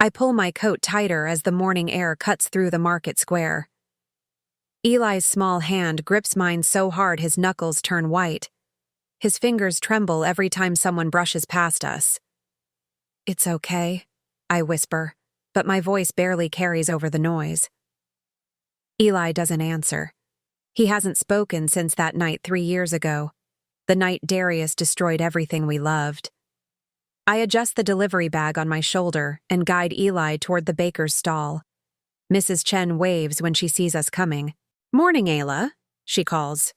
I pull my coat tighter as the morning air cuts through the market square. Eli's small hand grips mine so hard his knuckles turn white. His fingers tremble every time someone brushes past us. "It's okay," I whisper, but my voice barely carries over the noise. Eli doesn't answer. He hasn't spoken since that night 3 years ago, the night Darius destroyed everything we loved. I adjust the delivery bag on my shoulder and guide Eli toward the baker's stall. Mrs. Chen waves when she sees us coming. "Morning, Ayla," she calls.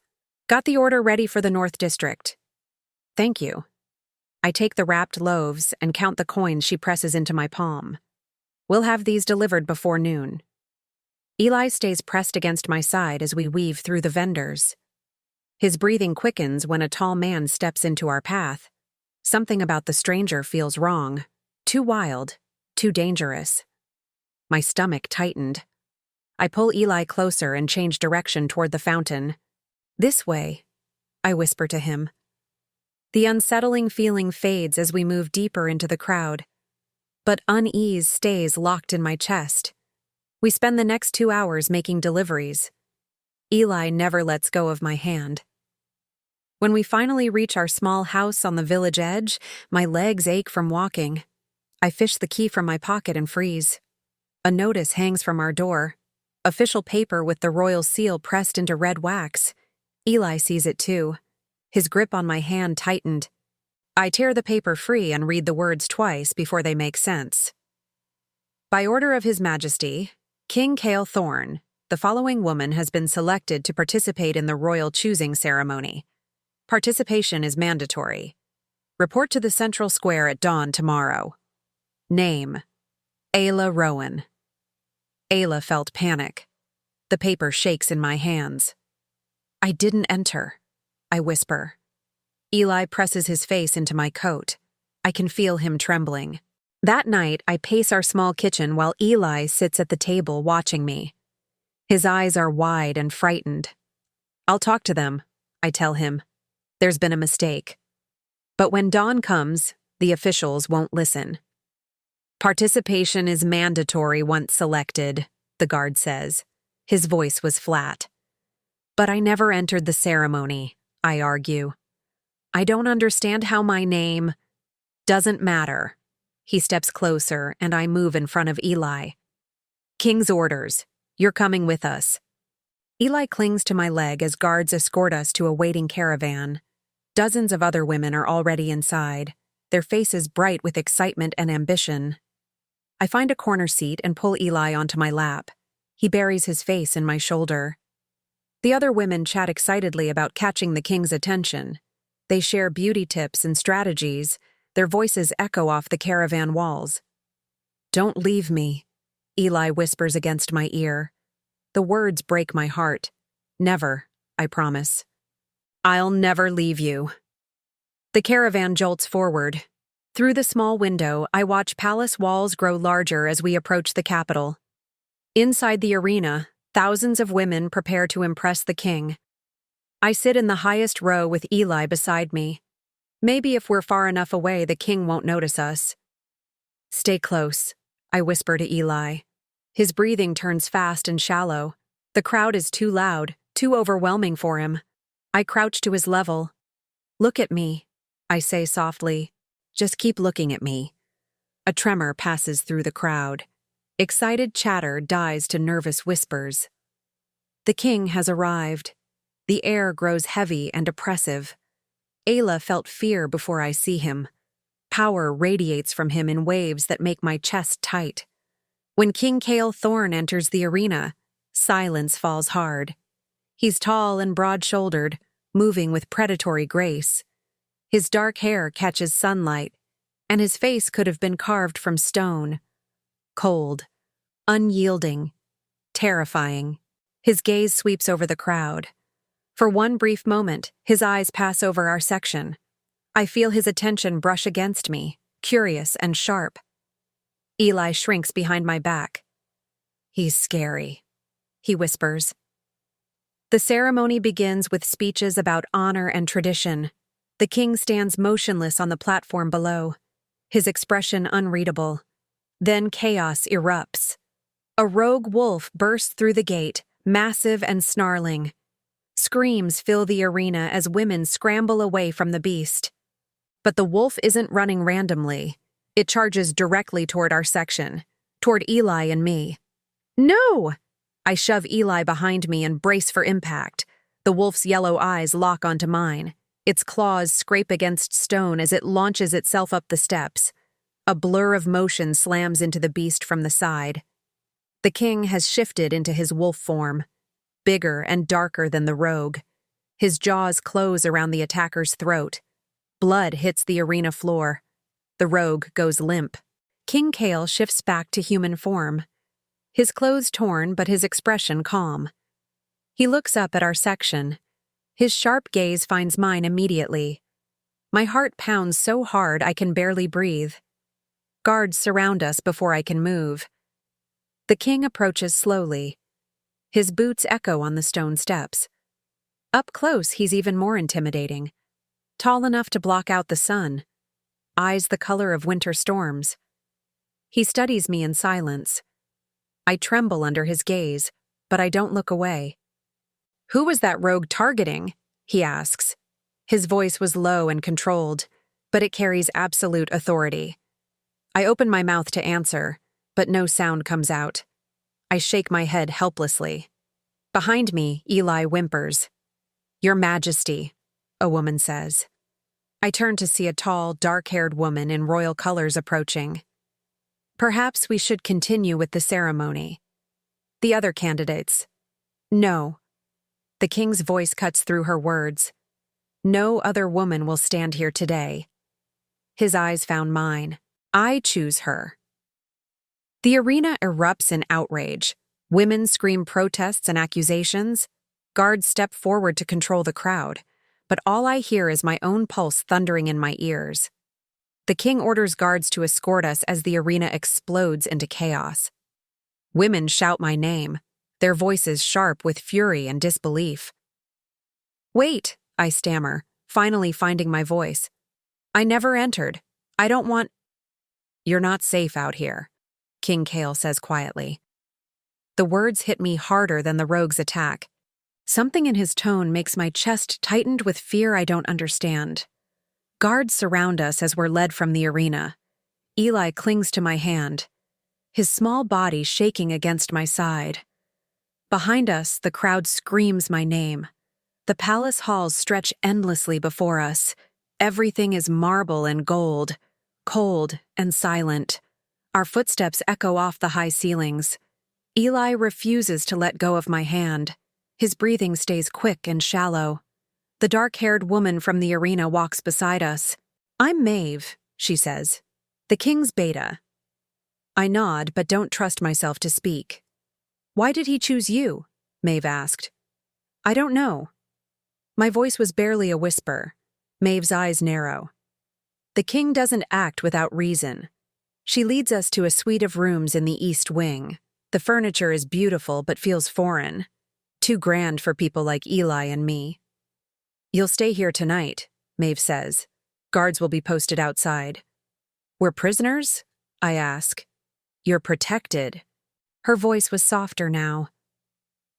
"Got the order ready for the North District." "Thank you." I take the wrapped loaves and count the coins she presses into my palm. "We'll have these delivered before noon." Eli stays pressed against my side as we weave through the vendors. His breathing quickens when a tall man steps into our path. Something about the stranger feels wrong. Too wild, too dangerous. My stomach tightened. I pull Eli closer and change direction toward the fountain. "This way," I whisper to him. The unsettling feeling fades as we move deeper into the crowd, but unease stays locked in my chest. We spend the next 2 hours making deliveries. Eli never lets go of my hand. When we finally reach our small house on the village edge, my legs ache from walking. I fish the key from my pocket and freeze. A notice hangs from our door. Official paper with the royal seal pressed into red wax. Eli sees it too. His grip on my hand tightened. I tear the paper free and read the words twice before they make sense. By order of His Majesty, King Kael Thorne, the following woman has been selected to participate in the royal choosing ceremony. Participation is mandatory. Report to the central square at dawn tomorrow. Name: Ayla Rowan. Ayla felt panic. The paper shakes in my hands. "I didn't enter," I whisper. Eli presses his face into my coat. I can feel him trembling. That night, I pace our small kitchen while Eli sits at the table watching me. His eyes are wide and frightened. "I'll talk to them," I tell him. "There's been a mistake." But when dawn comes, the officials won't listen. "Participation is mandatory once selected," the guard says. His voice was flat. "But I never entered the ceremony," I argue. "I don't understand how my name—" "Doesn't matter." He steps closer and I move in front of Eli. "King's orders. You're coming with us." Eli clings to my leg as guards escort us to a waiting caravan. Dozens of other women are already inside, their faces bright with excitement and ambition. I find a corner seat and pull Eli onto my lap. He buries his face in my shoulder. The other women chat excitedly about catching the king's attention. They share beauty tips and strategies. Their voices echo off the caravan walls. "Don't leave me," Eli whispers against my ear. The words break my heart. "Never," I promise. "I'll never leave you." The caravan jolts forward. Through the small window, I watch palace walls grow larger as we approach the capital. Inside the arena, thousands of women prepare to impress the king. I sit in the highest row with Eli beside me. Maybe if we're far enough away, the king won't notice us. "Stay close," I whisper to Eli. His breathing turns fast and shallow. The crowd is too loud, too overwhelming for him. I crouch to his level. "Look at me," I say softly. "Just keep looking at me." A tremor passes through the crowd. Excited chatter dies to nervous whispers. The king has arrived. The air grows heavy and oppressive. Ayla felt fear before I see him. Power radiates from him in waves that make my chest tight. When King Kael Thorne enters the arena, silence falls hard. He's tall and broad-shouldered, moving with predatory grace. His dark hair catches sunlight, and his face could have been carved from stone. Cold, unyielding, terrifying. His gaze sweeps over the crowd. For one brief moment, his eyes pass over our section. I feel his attention brush against me, curious and sharp. Eli shrinks behind my back. "He's scary," he whispers. The ceremony begins with speeches about honor and tradition. The king stands motionless on the platform below, his expression unreadable. Then chaos erupts. A rogue wolf bursts through the gate, massive and snarling. Screams fill the arena as women scramble away from the beast. But the wolf isn't running randomly. It charges directly toward our section, toward Eli and me. No! I shove Eli behind me and brace for impact. The wolf's yellow eyes lock onto mine. Its claws scrape against stone as it launches itself up the steps. A blur of motion slams into the beast from the side. The king has shifted into his wolf form, bigger and darker than the rogue. His jaws close around the attacker's throat. Blood hits the arena floor. The rogue goes limp. King Kael shifts back to human form. His clothes torn, but his expression calm. He looks up at our section. His sharp gaze finds mine immediately. My heart pounds so hard I can barely breathe. Guards surround us before I can move. The king approaches slowly. His boots echo on the stone steps. Up close, he's even more intimidating. Tall enough to block out the sun. Eyes the color of winter storms. He studies me in silence. I tremble under his gaze, but I don't look away. "Who was that rogue targeting?" he asks. His voice was low and controlled, but it carries absolute authority. I open my mouth to answer, but no sound comes out. I shake my head helplessly. Behind me, Eli whimpers. "Your Majesty," a woman says. I turn to see a tall, dark-haired woman in royal colors approaching. "Perhaps we should continue with the ceremony." The other candidates. "No." The king's voice cuts through her words. "No other woman will stand here today." His eyes found mine. "I choose her." The arena erupts in outrage. Women scream protests and accusations. Guards step forward to control the crowd, but all I hear is my own pulse thundering in my ears. The king orders guards to escort us as the arena explodes into chaos. Women shout my name, their voices sharp with fury and disbelief. "Wait," I stammer, finally finding my voice. "I never entered. I don't want—" "You're not safe out here," King Kael says quietly. The words hit me harder than the rogue's attack. Something in his tone makes my chest tightened with fear I don't understand. Guards surround us as we're led from the arena. Eli clings to my hand, his small body shaking against my side. Behind us, the crowd screams my name. The palace halls stretch endlessly before us. Everything is marble and gold, cold and silent. Our footsteps echo off the high ceilings. Eli refuses to let go of my hand. His breathing stays quick and shallow. The dark-haired woman from the arena walks beside us. "I'm Maeve," she says. "The king's beta." I nod, but don't trust myself to speak. "Why did he choose you?" Maeve asked. "I don't know." My voice was barely a whisper. Maeve's eyes narrow. "The king doesn't act without reason." She leads us to a suite of rooms in the east wing. The furniture is beautiful but feels foreign. Too grand for people like Eli and me. "You'll stay here tonight," Maeve says. "Guards will be posted outside." "We're prisoners?" I ask. "You're protected." Her voice was softer now.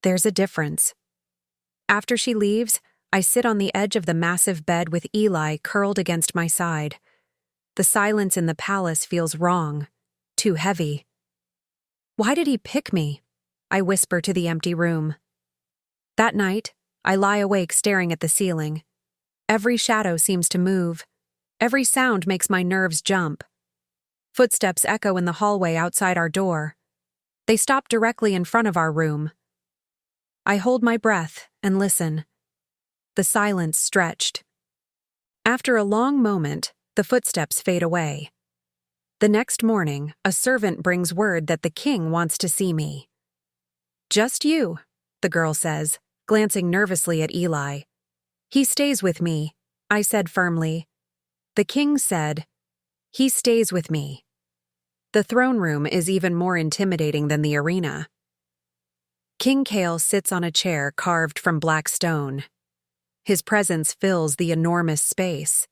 "There's a difference." After she leaves, I sit on the edge of the massive bed with Eli curled against my side. The silence in the palace feels wrong, too heavy. "Why did he pick me?" I whisper to the empty room. That night, I lie awake staring at the ceiling. Every shadow seems to move. Every sound makes my nerves jump. Footsteps echo in the hallway outside our door. They stop directly in front of our room. I hold my breath and listen. The silence stretched. After a long moment, the footsteps fade away. The next morning, a servant brings word that the king wants to see me. "Just you," the girl says, glancing nervously at Eli. "He stays with me," I said firmly. The king said, "He stays with me." The throne room is even more intimidating than the arena. King Kael sits on a chair carved from black stone. His presence fills the enormous space.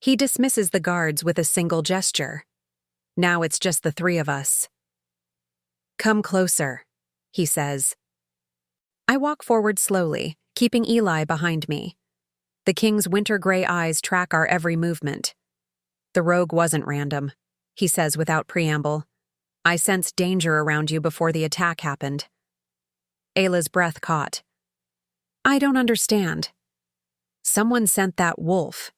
He dismisses the guards with a single gesture. Now it's just the three of us. Come closer, he says. I walk forward slowly, keeping Eli behind me. The king's winter-gray eyes track our every movement. The rogue wasn't random, he says without preamble. I sensed danger around you before the attack happened. Ayla's breath caught. I don't understand. Someone sent that wolf.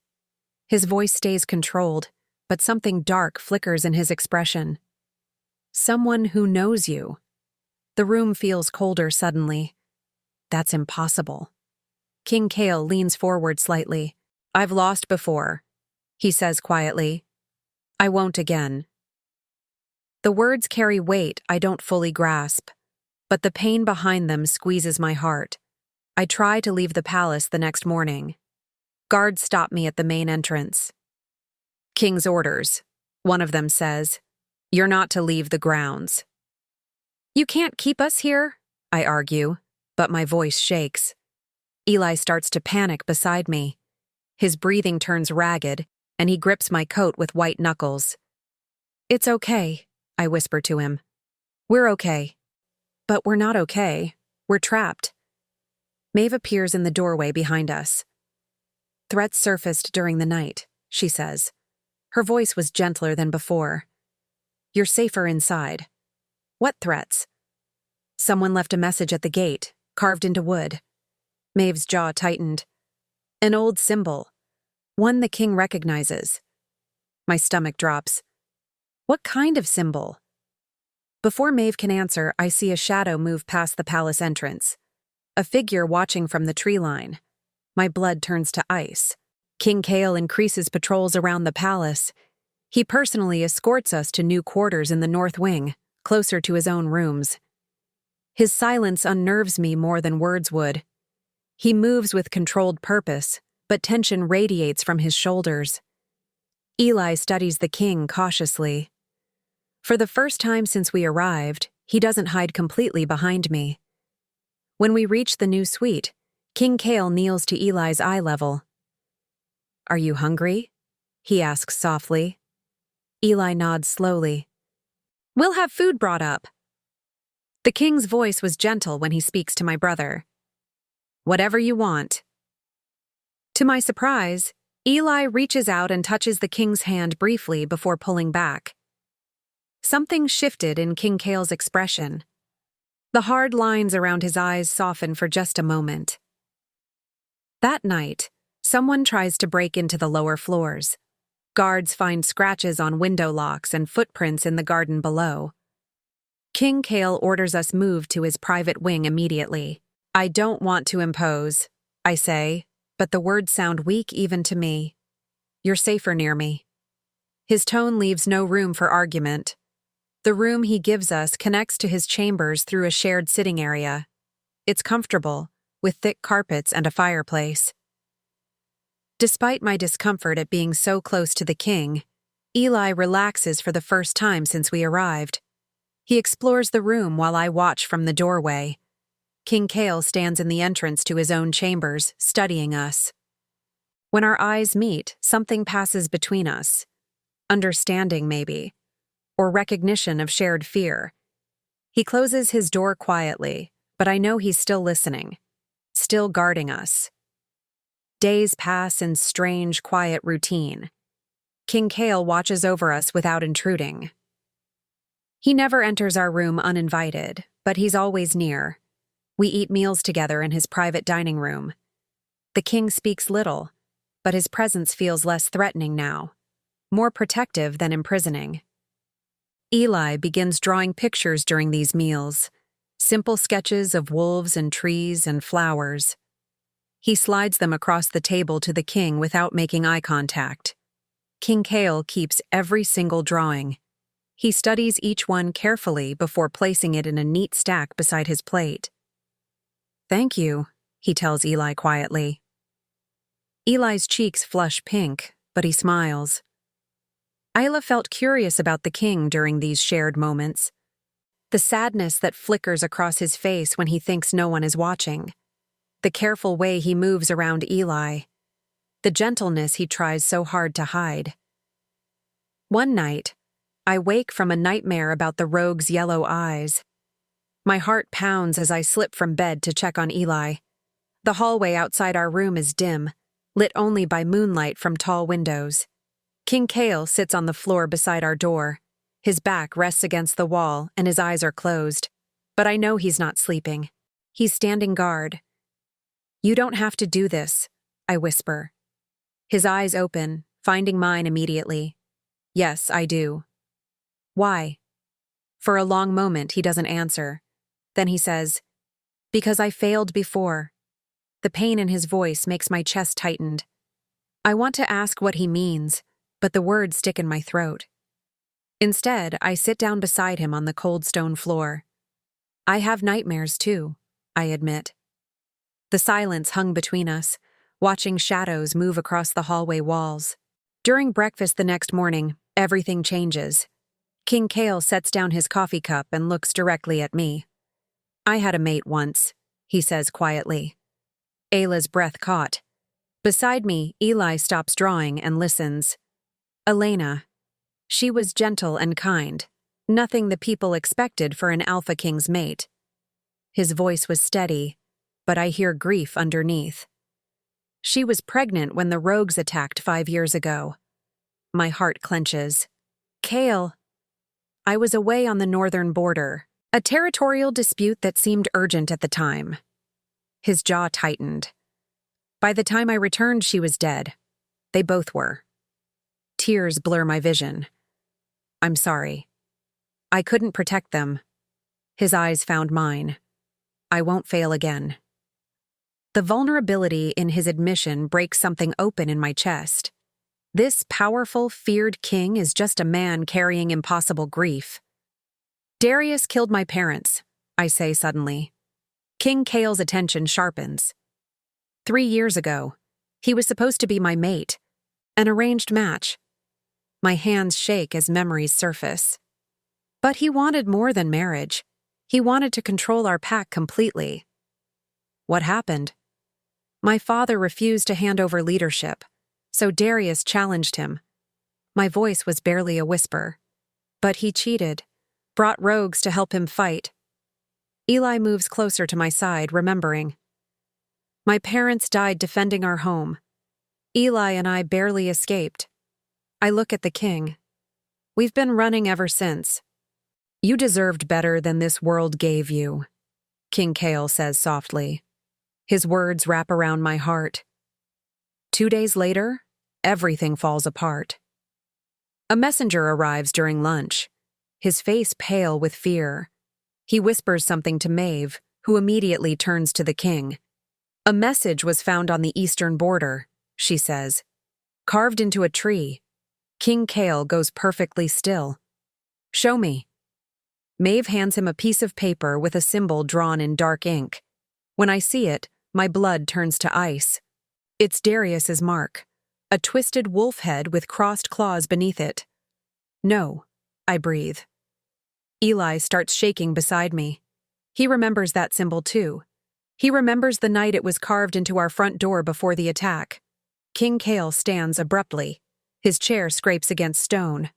His voice stays controlled, but something dark flickers in his expression. Someone who knows you. The room feels colder suddenly. That's impossible. King Kael leans forward slightly. I've lost before, he says quietly. I won't again. The words carry weight I don't fully grasp, but the pain behind them squeezes my heart. I try to leave the palace the next morning. Guards stop me at the main entrance. King's orders, one of them says. You're not to leave the grounds. You can't keep us here, I argue, but my voice shakes. Eli starts to panic beside me. His breathing turns ragged, and he grips my coat with white knuckles. It's okay, I whisper to him. We're okay. But we're not okay. We're trapped. Maeve appears in the doorway behind us. Threats surfaced during the night, she says. Her voice was gentler than before. You're safer inside. What threats? Someone left a message at the gate, carved into wood. Maeve's jaw tightened. An old symbol. One the king recognizes. My stomach drops. What kind of symbol? Before Maeve can answer, I see a shadow move past the palace entrance. A figure watching from the tree line. My blood turns to ice. King Kael increases patrols around the palace. He personally escorts us to new quarters in the north wing, closer to his own rooms. His silence unnerves me more than words would. He moves with controlled purpose, but tension radiates from his shoulders. Eli studies the king cautiously. For the first time since we arrived, he doesn't hide completely behind me. When we reach the new suite, King Kael kneels to Eli's eye level. Are you hungry? He asks softly. Eli nods slowly. We'll have food brought up. The king's voice was gentle when he speaks to my brother. Whatever you want. To my surprise, Eli reaches out and touches the king's hand briefly before pulling back. Something shifted in King Kael's expression. The hard lines around his eyes soften for just a moment. That night, someone tries to break into the lower floors. Guards find scratches on window locks and footprints in the garden below. King Kael orders us moved to his private wing immediately. I don't want to impose, I say, but the words sound weak even to me. You're safer near me. His tone leaves no room for argument. The room he gives us connects to his chambers through a shared sitting area. It's comfortable, with thick carpets and a fireplace. Despite my discomfort at being so close to the king, Eli relaxes for the first time since we arrived. He explores the room while I watch from the doorway. King Kael stands in the entrance to his own chambers, studying us. When our eyes meet, something passes between us. Understanding, maybe, or recognition of shared fear. He closes his door quietly, but I know he's still listening, still guarding us. Days pass in strange, quiet routine. King Kael watches over us without intruding. He never enters our room uninvited, but he's always near. We eat meals together in his private dining room. The king speaks little, but his presence feels less threatening now, more protective than imprisoning. Eli begins drawing pictures during these meals, simple sketches of wolves and trees and flowers. He slides them across the table to the king without making eye contact. King Kael keeps every single drawing. He studies each one carefully before placing it in a neat stack beside his plate. Thank you, he tells Eli quietly. Eli's cheeks flush pink, but he smiles. Ayla felt curious about the king during these shared moments. The sadness that flickers across his face when he thinks no one is watching. The careful way he moves around Eli. The gentleness he tries so hard to hide. One night, I wake from a nightmare about the rogue's yellow eyes. My heart pounds as I slip from bed to check on Eli. The hallway outside our room is dim, lit only by moonlight from tall windows. King Kael sits on the floor beside our door. His back rests against the wall and his eyes are closed. But I know he's not sleeping. He's standing guard. "You don't have to do this," I whisper. His eyes open, finding mine immediately. "Yes, I do." "Why?" For a long moment, he doesn't answer. Then he says, "Because I failed before." The pain in his voice makes my chest tighten. I want to ask what he means, but the words stick in my throat. Instead, I sit down beside him on the cold stone floor. "I have nightmares too," I admit. The silence hung between us, watching shadows move across the hallway walls. During breakfast the next morning, everything changes. King Kael sets down his coffee cup and looks directly at me. "I had a mate once," he says quietly. Ayla's breath caught. Beside me, Eli stops drawing and listens. "Elena. She was gentle and kind. Nothing the people expected for an Alpha King's mate." His voice was steady, but I hear grief underneath. "She was pregnant when the rogues attacked 5 years ago." My heart clenches. "Kael." "I was away on the northern border, a territorial dispute that seemed urgent at the time." His jaw tightened. "By the time I returned, she was dead. They both were." Tears blur my vision. "I'm sorry. I couldn't protect them." His eyes found mine. "I won't fail again." The vulnerability in his admission breaks something open in my chest. This powerful, feared king is just a man carrying impossible grief. "Darius killed my parents," I say suddenly. King Kael's attention sharpens. 3 years ago, he was supposed to be my mate, an arranged match. My hands shake as memories surface. But he wanted more than marriage. He wanted to control our pack completely. What happened? My father refused to hand over leadership, so Darius challenged him. My voice was barely a whisper. But he cheated, brought rogues to help him fight. Eli moves closer to my side, remembering. "My parents died defending our home. Eli and I barely escaped." I look at the king. "We've been running ever since." "You deserved better than this world gave you," King Kael says softly. His words wrap around my heart. 2 days later, everything falls apart. A messenger arrives during lunch, his face pale with fear. He whispers something to Maeve, who immediately turns to the king. "A message was found on the eastern border," she says, "carved into a tree." King Kael goes perfectly still. "Show me." Maeve hands him a piece of paper with a symbol drawn in dark ink. When I see it, my blood turns to ice. It's Darius's mark, a twisted wolf head with crossed claws beneath it. "No," I breathe. Eli starts shaking beside me. He remembers that symbol too. He remembers the night it was carved into our front door before the attack. King Kael stands abruptly. His chair scrapes against stone.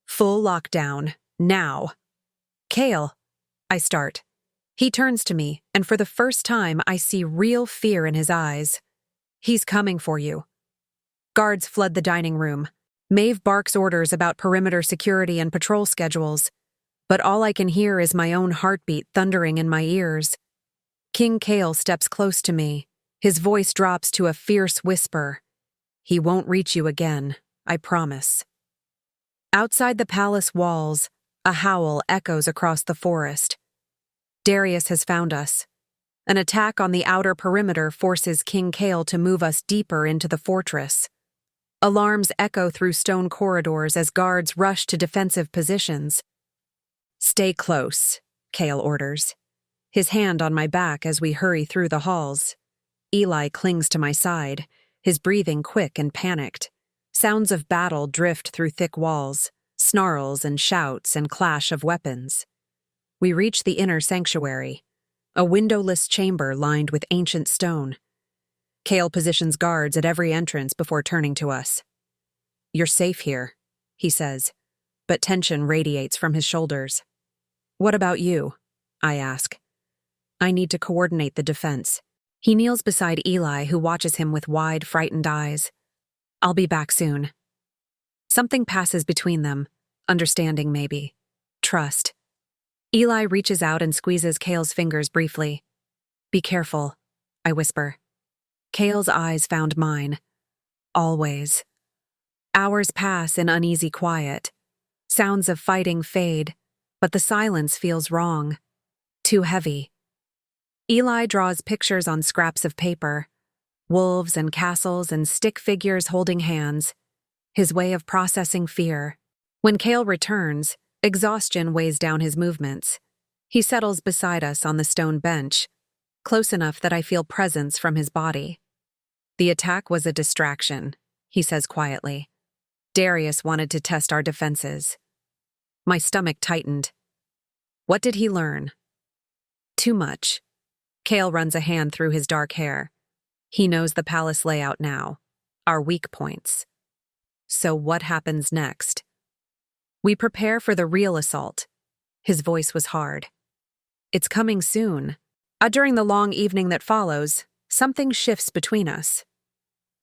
"Full lockdown, now." "Kael," I start. He turns to me, and for the first time I see real fear in his eyes. "He's coming for you." Guards flood the dining room. Maeve barks orders about perimeter security and patrol schedules. But all I can hear is my own heartbeat thundering in my ears. King Kael steps close to me. His voice drops to a fierce whisper. "He won't reach you again, I promise." Outside the palace walls, a howl echoes across the forest. Darius has found us. An attack on the outer perimeter forces King Kael to move us deeper into the fortress. Alarms echo through stone corridors as guards rush to defensive positions. "Stay close," Kael orders. His hand on my back as we hurry through the halls. Eli clings to my side, his breathing quick and panicked. Sounds of battle drift through thick walls, snarls and shouts and clash of weapons. We reach the inner sanctuary, a windowless chamber lined with ancient stone. Kael positions guards at every entrance before turning to us. "You're safe here," he says. but tension radiates from his shoulders. "What about you?" I ask. I need to coordinate the defense. He kneels beside Eli, who watches him with wide, frightened eyes. "I'll be back soon." Something passes between them. Understanding, maybe. Trust. Eli reaches out and squeezes Kael's fingers briefly. "Be careful," I whisper. Kael's eyes found mine. Always. Hours pass in uneasy quiet. Sounds of fighting fade, but the silence feels wrong. Too heavy. Eli draws pictures on scraps of paper. Wolves and castles and stick figures holding hands. His way of processing fear. When Kael returns, exhaustion weighs down his movements. He settles beside us on the stone bench, close enough that I feel presence from his body. "The attack was a distraction," he says quietly. "Darius wanted to test our defenses." My stomach tightened. What did he learn? Too much. Kael runs a hand through his dark hair. He knows the palace layout now, our weak points. So what happens next? We prepare for the real assault. His voice was hard. It's coming soon. During the long evening that follows, something shifts between us.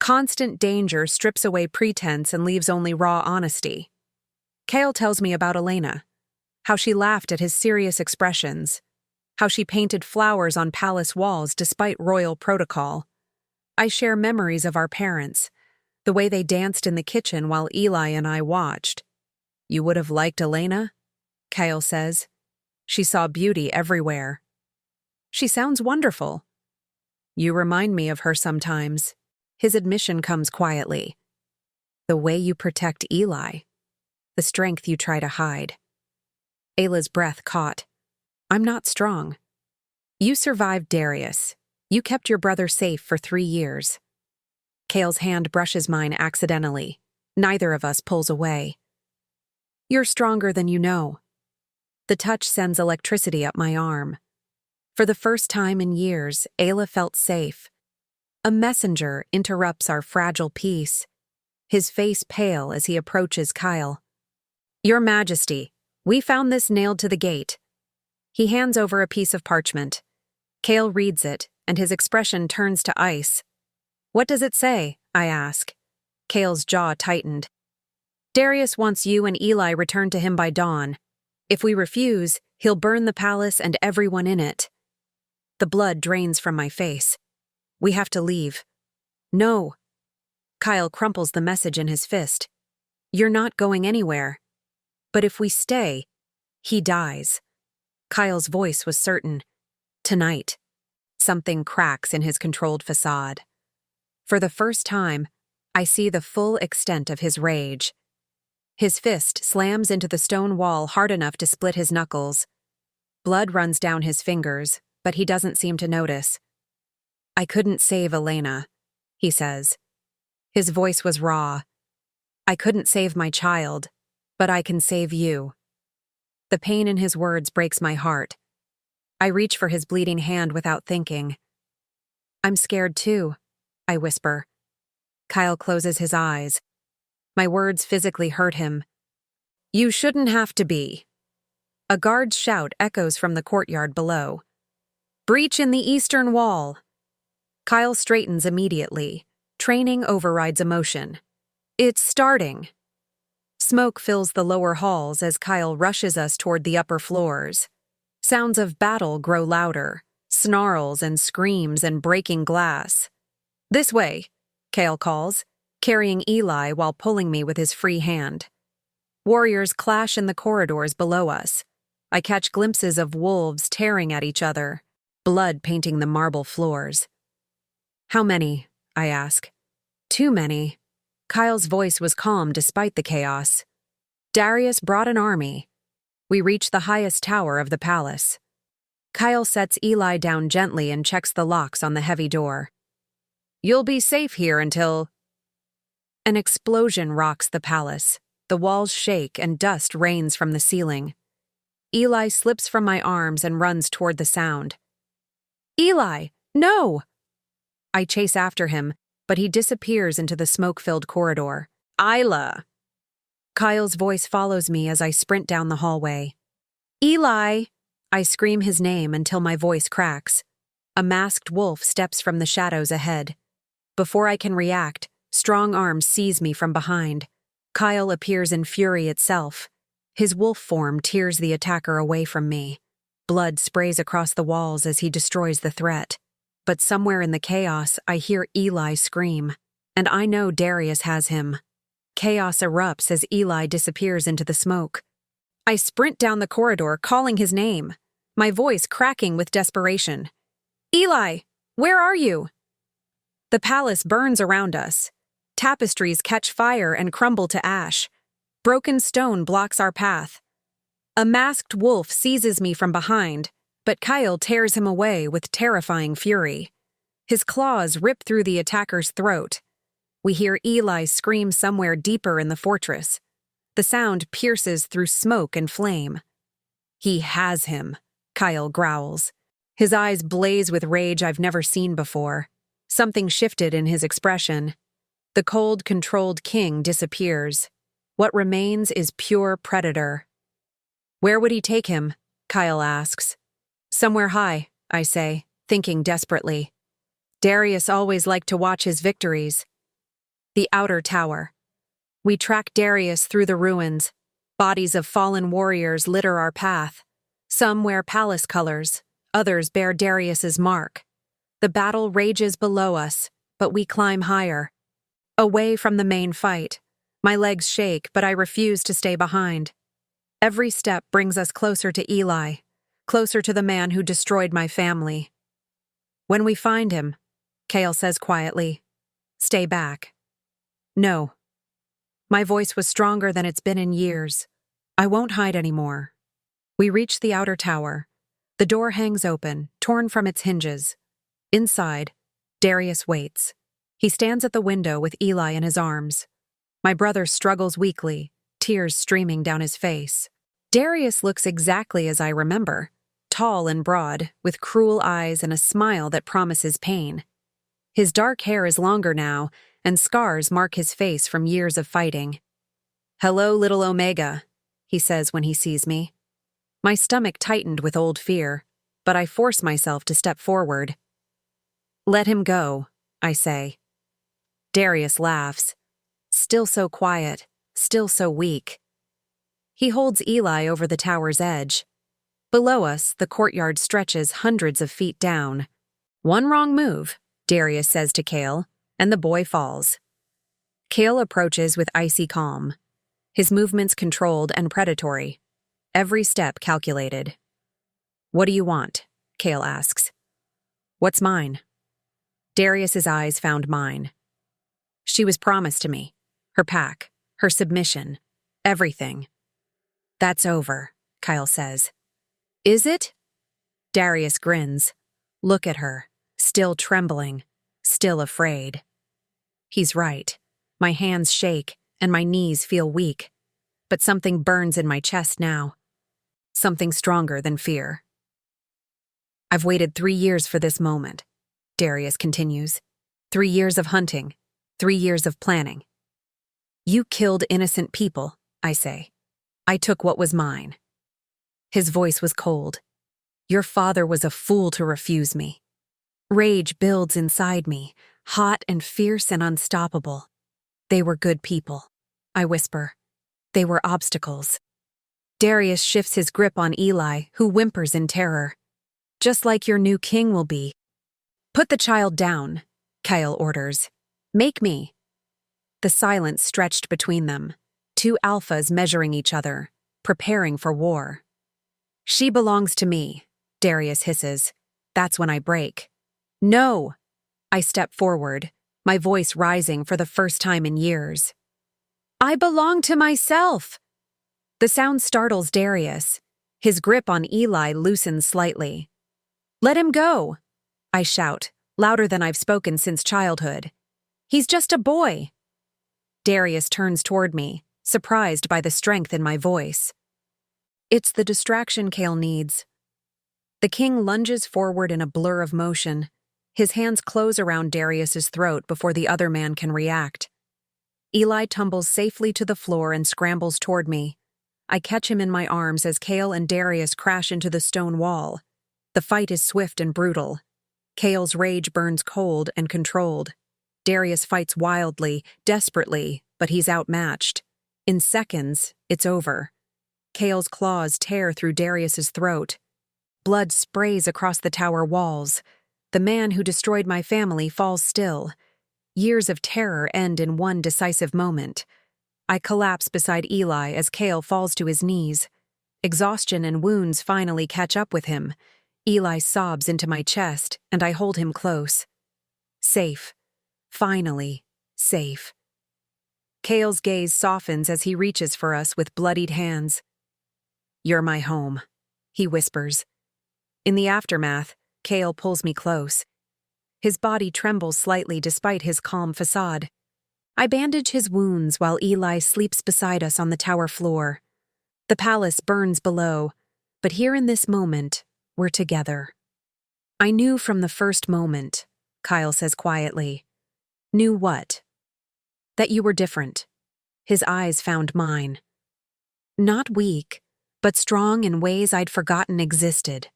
Constant danger strips away pretense and leaves only raw honesty. Kael tells me about Elena, how she laughed at his serious expressions, how she painted flowers on palace walls despite royal protocol. I share memories of our parents, the way they danced in the kitchen while Eli and I watched. "You would have liked Elena?" Kael says. "She saw beauty everywhere." "She sounds wonderful." "You remind me of her sometimes." His admission comes quietly. "The way you protect Eli. The strength you try to hide." Ayla's breath caught. "I'm not strong." "You survived Darius. You kept your brother safe for 3 years." Kael's hand brushes mine accidentally. Neither of us pulls away. "You're stronger than you know." The touch sends electricity up my arm. For the first time in years, Ayla felt safe. A messenger interrupts our fragile peace, his face pale as he approaches Kael. "Your Majesty, we found this nailed to the gate." He hands over a piece of parchment. Kael reads it, and his expression turns to ice. "What does it say?" I ask. Kael's jaw tightened. "Darius wants you and Eli returned to him by dawn. If we refuse, he'll burn the palace and everyone in it." The blood drains from my face. "We have to leave." "No." Kael crumples the message in his fist. "You're not going anywhere. But if we stay, he dies." Kael's voice was certain. "Tonight." Something cracks in his controlled facade. For the first time, I see the full extent of his rage. His fist slams into the stone wall hard enough to split his knuckles. Blood runs down his fingers, but he doesn't seem to notice. "I couldn't save Elena," he says. His voice was raw. "I couldn't save my child, but I can save you." The pain in his words breaks my heart. I reach for his bleeding hand without thinking. "I'm scared too," I whisper. Kael closes his eyes. My words physically hurt him. "You shouldn't have to be." A guard's shout echoes from the courtyard below. "Breach in the eastern wall." Kael straightens immediately. Training overrides emotion. "It's starting." Smoke fills the lower halls as Kael rushes us toward the upper floors. Sounds of battle grow louder, snarls and screams and breaking glass. "This way," Kael calls, carrying Eli while pulling me with his free hand. Warriors clash in the corridors below us. I catch glimpses of wolves tearing at each other, blood painting the marble floors. "How many?" I ask. "Too many." Kael's voice was calm despite the chaos. "Darius brought an army." We reach the highest tower of the palace. Kael sets Eli down gently and checks the locks on the heavy door. "You'll be safe here until—" An explosion rocks the palace. The walls shake and dust rains from the ceiling. Eli slips from my arms and runs toward the sound. "Eli, no!" I chase after him, but he disappears into the smoke-filled corridor. "Ayla!" Kael's voice follows me as I sprint down the hallway. Eli! I scream his name until my voice cracks. A masked wolf steps from the shadows ahead. Before I can react, strong arms seize me from behind. Kael appears in fury itself. His wolf form tears the attacker away from me. Blood sprays across the walls as he destroys the threat. But somewhere in the chaos, I hear Eli scream. And I know Darius has him. Chaos erupts as Eli disappears into the smoke. I sprint down the corridor, calling his name, my voice cracking with desperation. Eli, where are you? The palace burns around us. Tapestries catch fire and crumble to ash. Broken stone blocks our path. A masked wolf seizes me from behind, but Kael tears him away with terrifying fury. His claws rip through the attacker's throat. We hear Eli scream somewhere deeper in the fortress. The sound pierces through smoke and flame. He has him, Kael growls. His eyes blaze with rage I've never seen before. Something shifted in his expression. The cold, controlled king disappears. What remains is pure predator. Where would he take him? Kael asks. Somewhere high, I say, thinking desperately. Darius always liked to watch his victories. The outer tower. We track Darius through the ruins. Bodies of fallen warriors litter our path. Some wear palace colors, others bear Darius's mark. The battle rages below us, but we climb higher. Away from the main fight. My legs shake, but I refuse to stay behind. Every step brings us closer to Eli, closer to the man who destroyed my family. When we find him, Kael says quietly, stay back. No. My voice was stronger than it's been in years. I won't hide anymore. We reach the outer tower. The door hangs open, torn from its hinges. Inside, Darius waits. He stands at the window with Eli in his arms. My brother struggles weakly, tears streaming down his face. Darius looks exactly as I remember, tall and broad, with cruel eyes and a smile that promises pain. His dark hair is longer now, and scars mark his face from years of fighting. Hello, little Omega, he says when he sees me. My stomach tightened with old fear, but I force myself to step forward. Let him go, I say. Darius laughs. Still so quiet, still so weak. He holds Eli over the tower's edge. Below us, the courtyard stretches hundreds of feet down. One wrong move, Darius says to Kael, and the boy falls. Kael approaches with icy calm. His movements controlled and predatory. Every step calculated. What do you want? Kael asks. What's mine? Darius's eyes found mine. She was promised to me. Her pack, her submission, everything. That's over, Kael says. Is it? Darius grins. Look at her, still trembling, still afraid. He's right. My hands shake, and my knees feel weak. But something burns in my chest now. Something stronger than fear. I've waited 3 years for this moment, Darius continues. 3 years of hunting, 3 years of planning. You killed innocent people, I say. I took what was mine. His voice was cold. Your father was a fool to refuse me. Rage builds inside me, hot and fierce and unstoppable. They were good people, I whisper. They were obstacles. Darius shifts his grip on Eli, who whimpers in terror. Just like your new king will be. Put the child down, Kael orders. Make me. The silence stretched between them, 2 alphas measuring each other, preparing for war. She belongs to me, Darius hisses. That's when I break. No! I step forward, my voice rising for the first time in years. I belong to myself! The sound startles Darius. His grip on Eli loosens slightly. Let him go! I shout, louder than I've spoken since childhood. He's just a boy. Darius turns toward me, surprised by the strength in my voice. It's the distraction Kael needs. The king lunges forward in a blur of motion. His hands close around Darius's throat before the other man can react. Eli tumbles safely to the floor and scrambles toward me. I catch him in my arms as Kael and Darius crash into the stone wall. The fight is swift and brutal. Kael's rage burns cold and controlled. Darius fights wildly, desperately, but he's outmatched. In seconds, it's over. Kael's claws tear through Darius's throat. Blood sprays across the tower walls. The man who destroyed my family falls still. Years of terror end in one decisive moment. I collapse beside Eli as Kael falls to his knees. Exhaustion and wounds finally catch up with him. Eli sobs into my chest, and I hold him close. Safe. Finally, safe. Kael's gaze softens as he reaches for us with bloodied hands. "You're my home," he whispers. In the aftermath, Kael pulls me close. His body trembles slightly despite his calm facade. I bandage his wounds while Eli sleeps beside us on the tower floor. The palace burns below, but here in this moment, we're together. "I knew from the first moment," Kael says quietly. "Knew what?" "That you were different." His eyes found mine. Not weak, but strong in ways I'd forgotten existed.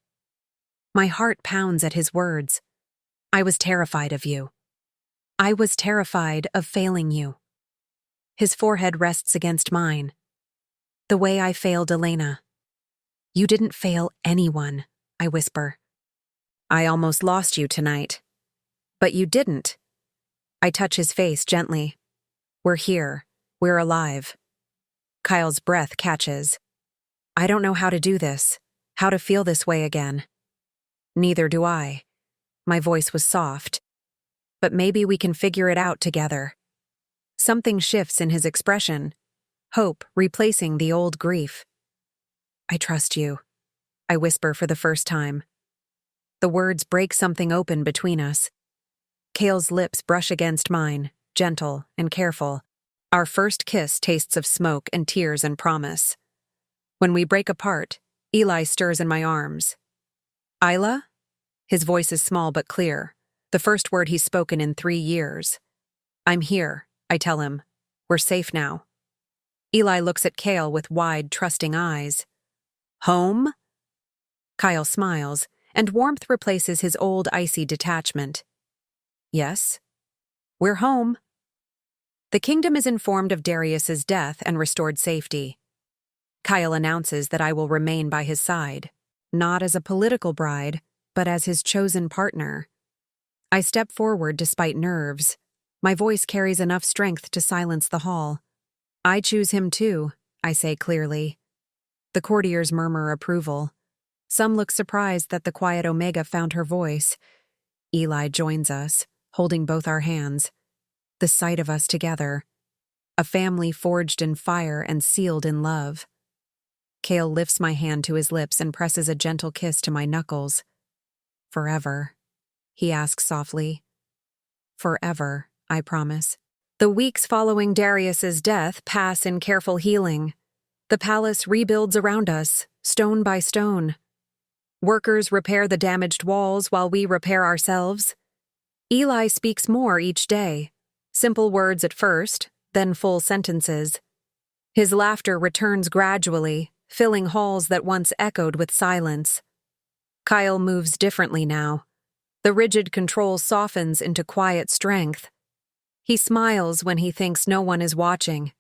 My heart pounds at his words. "I was terrified of you. I was terrified of failing you." His forehead rests against mine. "The way I failed Elena." "You didn't fail anyone," I whisper. "I almost lost you tonight." "But you didn't." I touch his face gently. "We're here. We're alive." Kyle's breath catches. "I don't know how to do this, how to feel this way again." "Neither do I." My voice was soft. "But maybe we can figure it out together." Something shifts in his expression. Hope replacing the old grief. "I trust you," I whisper for the first time. The words break something open between us. Kael's lips brush against mine, gentle and careful. Our first kiss tastes of smoke and tears and promise. When we break apart, Eli stirs in my arms. "Ayla?" His voice is small but clear, the first word he's spoken in 3 years. "I'm here," I tell him. "We're safe now." Eli looks at Kael with wide, trusting eyes. "Home?" Kael smiles, and warmth replaces his old icy detachment. "Yes, we're home." The kingdom is informed of Darius's death and restored safety. Kael announces that I will remain by his side, not as a political bride, but as his chosen partner. I step forward despite nerves. My voice carries enough strength to silence the hall. "I choose him too," I say clearly. The courtiers murmur approval. Some look surprised that the quiet Omega found her voice. Eli joins us, holding both our hands. The sight of us together. A family forged in fire and sealed in love. Kael lifts my hand to his lips and presses a gentle kiss to my knuckles. "Forever?" he asks softly. "Forever," I promise. The weeks following Darius's death pass in careful healing. The palace rebuilds around us, stone by stone. Workers repair the damaged walls while we repair ourselves. Eli speaks more each day. Simple words at first, then full sentences. His laughter returns gradually, filling halls that once echoed with silence. Kael moves differently now. The rigid control softens into quiet strength. He smiles when he thinks no one is watching.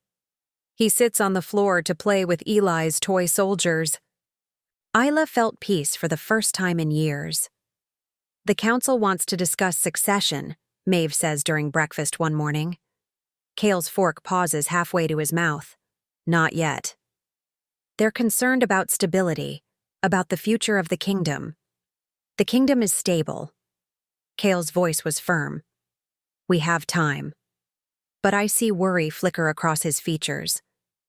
He sits on the floor to play with Eli's toy soldiers. Ayla felt peace for the first time in years. "The council wants to discuss succession," Maeve says during breakfast one morning. Kael's fork pauses halfway to his mouth. "Not yet." "They're concerned about stability, about the future of the kingdom." "The kingdom is stable." Kael's voice was firm. "We have time." But I see worry flicker across his features.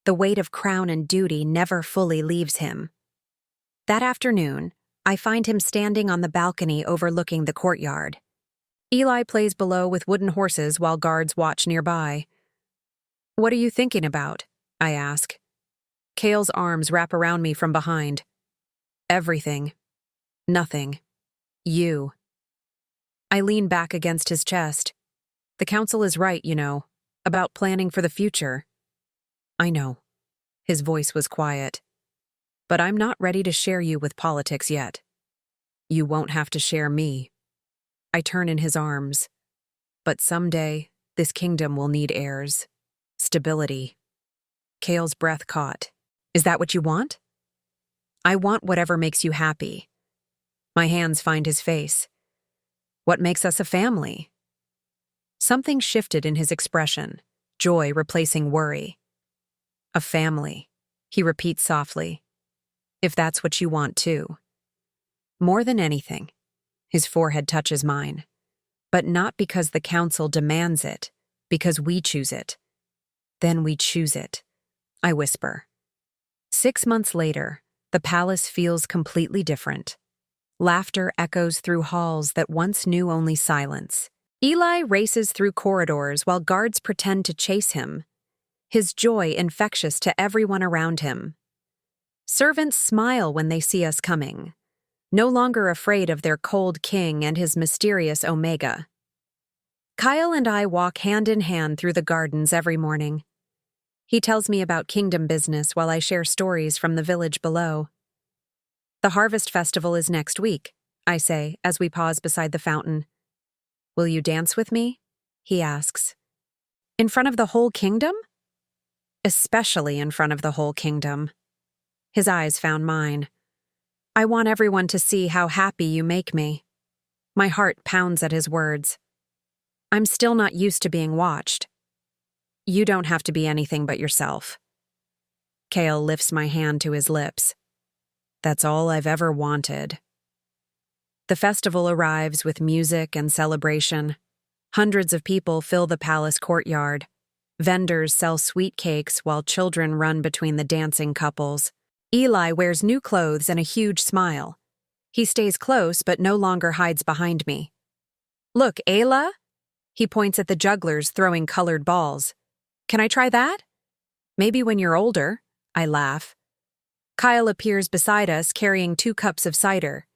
The weight of crown and duty never fully leaves him. That afternoon, I find him standing on the balcony overlooking the courtyard. Eli plays below with wooden horses while guards watch nearby. "What are you thinking about?" I ask. Kael's arms wrap around me from behind. "Everything. Nothing. You." I lean back against his chest. "The council is right, you know. About planning for the future. I know. His voice was quiet. But I'm not ready to share you with politics yet. You won't have to share me. I turn in his arms. But someday, this kingdom will need heirs. Stability. Kael's breath caught. Is that what you want? I want whatever makes you happy. My hands find his face. What makes us a family? Something shifted in his expression, joy replacing worry. A family, he repeats softly. If that's what you want too. More than anything, his forehead touches mine. But not because the council demands it, because we choose it. Then we choose it, I whisper. 6 months later, the palace feels completely different. Laughter echoes through halls that once knew only silence. Eli races through corridors while guards pretend to chase him. His joy infectious to everyone around him. Servants smile when they see us coming, no longer afraid of their cold king and his mysterious Omega. Kael and I walk hand in hand through the gardens every morning. He tells me about kingdom business while I share stories from the village below. The harvest festival is next week, I say as we pause beside the fountain. Will you dance with me? He asks. In front of the whole kingdom? Especially in front of the whole kingdom. His eyes found mine. I want everyone to see how happy you make me. My heart pounds at his words. I'm still not used to being watched. You don't have to be anything but yourself. Kael lifts my hand to his lips. That's all I've ever wanted. The festival arrives with music and celebration. Hundreds of people fill the palace courtyard. Vendors sell sweet cakes while children run between the dancing couples. Eli wears new clothes and a huge smile. He stays close but no longer hides behind me. Look, Ayla? He points at the jugglers throwing colored balls. Can I try that? Maybe when you're older, I laugh. Kael appears beside us carrying 2 cups of cider.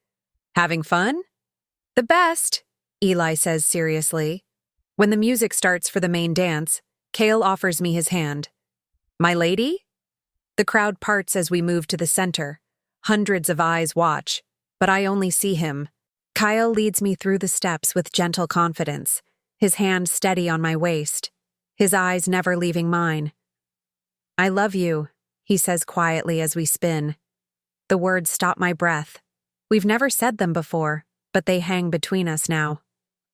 Having fun? The best, Eli says seriously. When the music starts for the main dance, Kael offers me his hand. My lady? The crowd parts as we move to the center. Hundreds of eyes watch, but I only see him. Kael leads me through the steps with gentle confidence, his hand steady on my waist, his eyes never leaving mine. I love you, he says quietly as we spin. The words stop my breath. We've never said them before, but they hang between us now.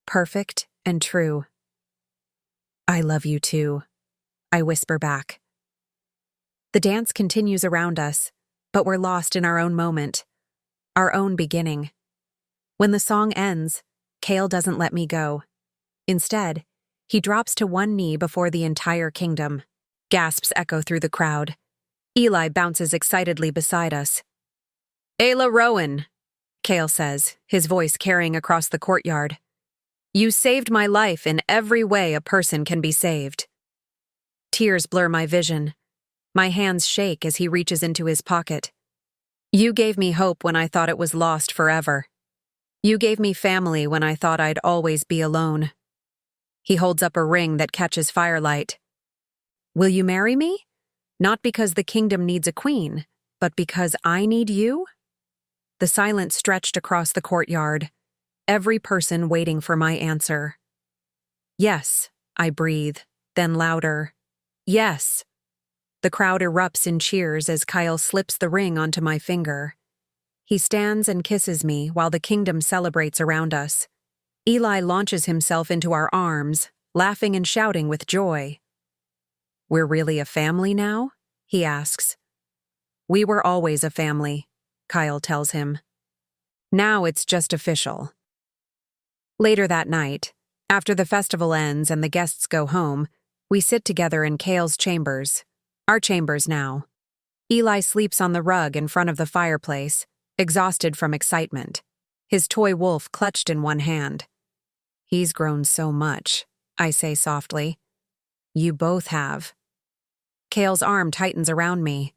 Perfect and true. I love you too, I whisper back. The dance continues around us, but we're lost in our own moment, our own beginning. When the song ends, Kael doesn't let me go. Instead, he drops to one knee before the entire kingdom. Gasps echo through the crowd. Eli bounces excitedly beside us. Ayla Rowan, Kael says, his voice carrying across the courtyard. You saved my life in every way a person can be saved. Tears blur my vision. My hands shake as he reaches into his pocket. You gave me hope when I thought it was lost forever. You gave me family when I thought I'd always be alone. He holds up a ring that catches firelight. Will you marry me? Not because the kingdom needs a queen, but because I need you? The silence stretched across the courtyard, every person waiting for my answer. Yes, I breathe, then louder. Yes. The crowd erupts in cheers as Kael slips the ring onto my finger. He stands and kisses me while the kingdom celebrates around us. Eli launches himself into our arms, laughing and shouting with joy. We're really a family now? He asks. We were always a family, Kael tells him. Now it's just official. Later that night, after the festival ends and the guests go home, we sit together in Kael's chambers. Our chambers now. Eli sleeps on the rug in front of the fireplace, exhausted from excitement, his toy wolf clutched in one hand. He's grown so much, I say softly. You both have. Kael's arm tightens around me.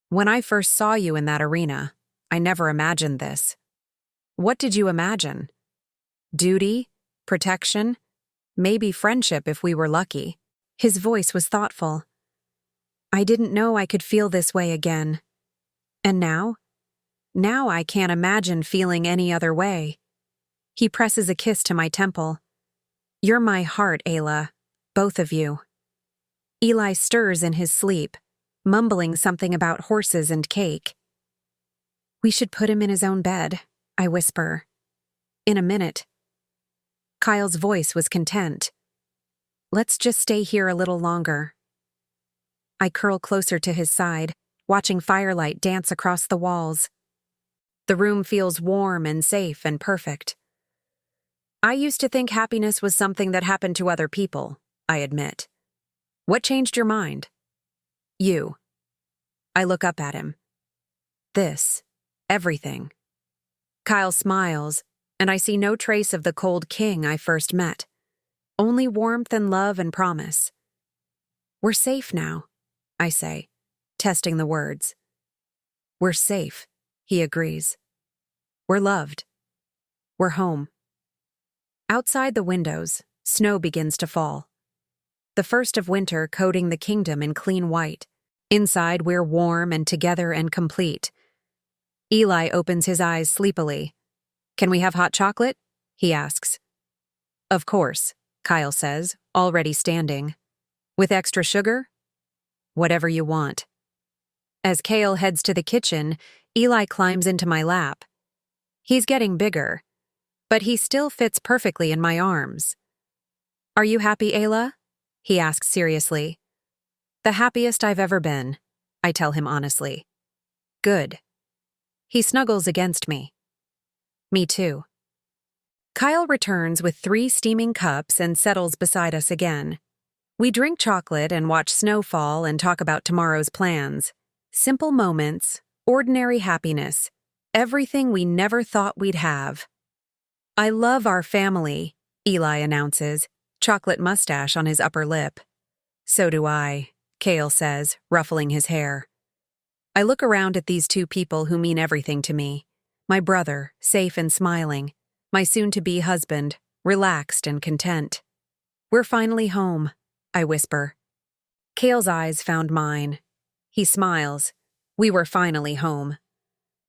When I first saw you in that arena, I never imagined this. What did you imagine? Duty? Protection? Maybe friendship if we were lucky. His voice was thoughtful. I didn't know I could feel this way again. And now? Now I can't imagine feeling any other way. He presses a kiss to my temple. You're my heart, Ayla. Both of you. Eli stirs in his sleep, mumbling something about horses and cake. We should put him in his own bed, I whisper. In a minute. Kael's voice was content. Let's just stay here a little longer. I curl closer to his side, watching firelight dance across the walls. The room feels warm and safe and perfect. I used to think happiness was something that happened to other people, I admit. What changed your mind? You. I look up at him. This. Everything. Kael smiles, and I see no trace of the cold king I first met. Only warmth and love and promise. We're safe now, I say, testing the words. We're safe, he agrees. We're loved. We're home. Outside the windows, snow begins to fall. The first of winter coating the kingdom in clean white. Inside, we're warm and together and complete. Eli opens his eyes sleepily. Can we have hot chocolate? He asks. Of course, Kael says, already standing. With extra sugar? Whatever you want. As Kael heads to the kitchen, Eli climbs into my lap. He's getting bigger, but he still fits perfectly in my arms. Are you happy, Ayla? He asks seriously. The happiest I've ever been, I tell him honestly. Good. He snuggles against me. Me too. Kael returns with 3 steaming cups and settles beside us again. We drink chocolate and watch snow fall and talk about tomorrow's plans. Simple moments, ordinary happiness, everything we never thought we'd have. I love our family, Eli announces, chocolate mustache on his upper lip. So do I, Kael says, ruffling his hair. I look around at these 2 people who mean everything to me. My brother, safe and smiling. My soon-to-be husband, relaxed and content. We're finally home, I whisper. Kael's eyes found mine. He smiles. We were finally home.